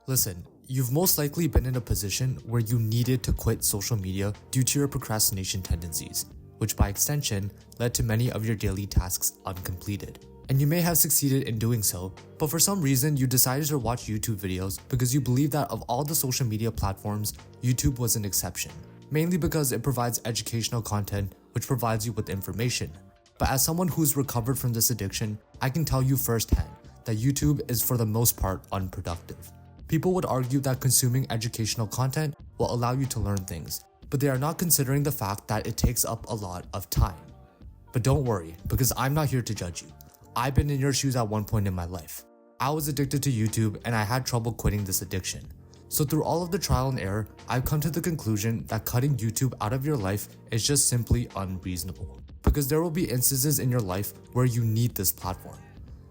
Listen, you've most likely been in a position where you needed to quit social media due to your procrastination tendencies, which by extension led to many of your daily tasks uncompleted. And you may have succeeded in doing so, but for some reason you decided to watch YouTube videos because you believe that of all the social media platforms, YouTube was an exception, mainly because it provides educational content which provides you with information. But as someone who's recovered from this addiction, I can tell you firsthand that YouTube is for the most part unproductive. People would argue that consuming educational content will allow you to learn things, but they are not considering the fact that it takes up a lot of time. But don't worry, because I'm not here to judge you. I've been in your shoes at one point in my life. I was addicted to YouTube and I had trouble quitting this addiction. So through all of the trial and error, I've come to the conclusion that cutting YouTube out of your life is just simply unreasonable, because there will be instances in your life where you need this platform.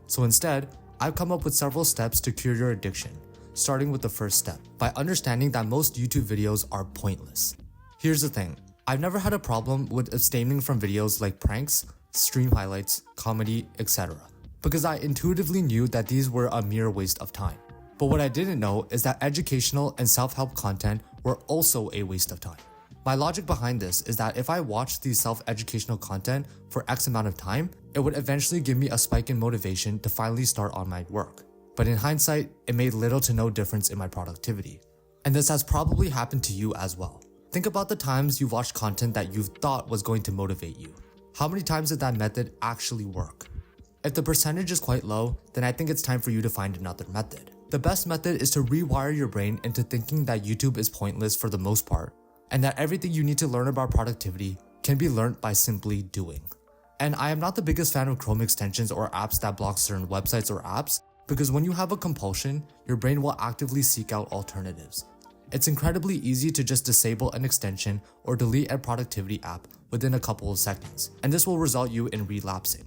So instead, I've come up with several steps to cure your addiction, starting with the first step, by understanding that most YouTube videos are pointless. Here's the thing, I've never had a problem with abstaining from videos like pranks, stream highlights, comedy, etc. because I intuitively knew that these were a mere waste of time. But what I didn't know is that educational and self-help content were also a waste of time. My logic behind this is that if I watched these self-educational content for X amount of time, it would eventually give me a spike in motivation to finally start on my work. But in hindsight, it made little to no difference in my productivity. And this has probably happened to you as well. Think about the times you've watched content that you thought was going to motivate you. How many times did that method actually work? If the percentage is quite low, then I think it's time for you to find another method. The best method is to rewire your brain into thinking that YouTube is pointless for the most part, and that everything you need to learn about productivity can be learned by simply doing. And I am not the biggest fan of Chrome extensions or apps that block certain websites or apps, because when you have a compulsion, your brain will actively seek out alternatives. It's incredibly easy to just disable an extension or delete a productivity app within a couple of seconds, and this will result you in relapsing.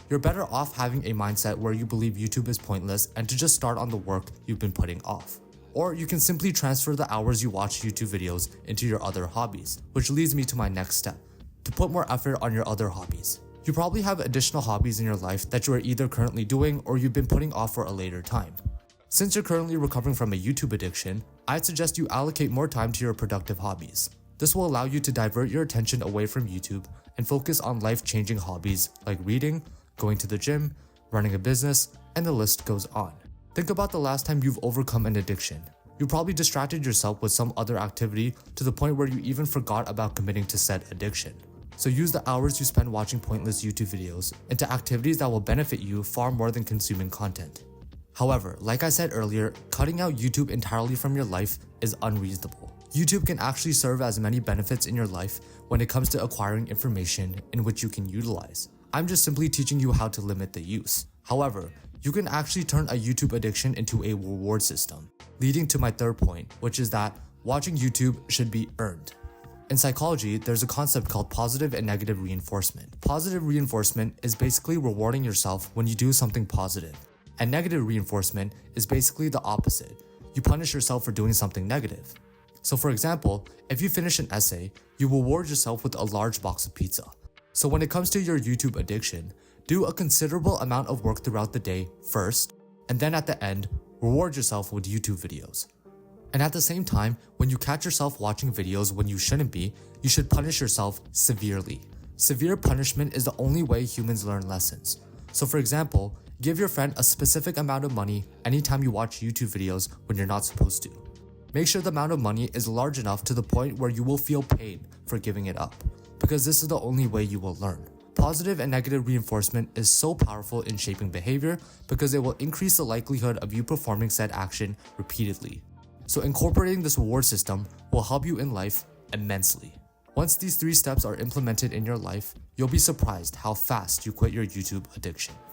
You're better off having a mindset where you believe YouTube is pointless and to just start on the work you've been putting off. Or you can simply transfer the hours you watch YouTube videos into your other hobbies, which leads me to my next step, to put more effort on your other hobbies. You probably have additional hobbies in your life that you are either currently doing or you've been putting off for a later time. Since you're currently recovering from a YouTube addiction, I'd suggest you allocate more time to your productive hobbies. This will allow you to divert your attention away from YouTube and focus on life-changing hobbies like reading, going to the gym, running a business, and the list goes on. Think about the last time you've overcome an addiction. You probably distracted yourself with some other activity to the point where you even forgot about committing to said addiction. So use the hours you spend watching pointless YouTube videos into activities that will benefit you far more than consuming content. However, like I said earlier, cutting out YouTube entirely from your life is unreasonable. YouTube can actually serve as many benefits in your life when it comes to acquiring information in which you can utilize. I'm just simply teaching you how to limit the use. However, you can actually turn a YouTube addiction into a reward system, leading to my third point, which is that watching YouTube should be earned. In psychology, there's a concept called positive and negative reinforcement. Positive reinforcement is basically rewarding yourself when you do something positive, and negative reinforcement is basically the opposite. You punish yourself for doing something negative. So for example, if you finish an essay, you reward yourself with a large box of pizza. So when it comes to your YouTube addiction, do a considerable amount of work throughout the day first, and then at the end, reward yourself with YouTube videos. And at the same time, when you catch yourself watching videos when you shouldn't be, you should punish yourself severely. Severe punishment is the only way humans learn lessons. So for example, give your friend a specific amount of money anytime you watch YouTube videos when you're not supposed to. Make sure the amount of money is large enough to the point where you will feel pain for giving it up, because this is the only way you will learn. Positive and negative reinforcement is so powerful in shaping behavior because it will increase the likelihood of you performing said action repeatedly. So incorporating this reward system will help you in life immensely. Once these 3 steps are implemented in your life, you'll be surprised how fast you quit your YouTube addiction.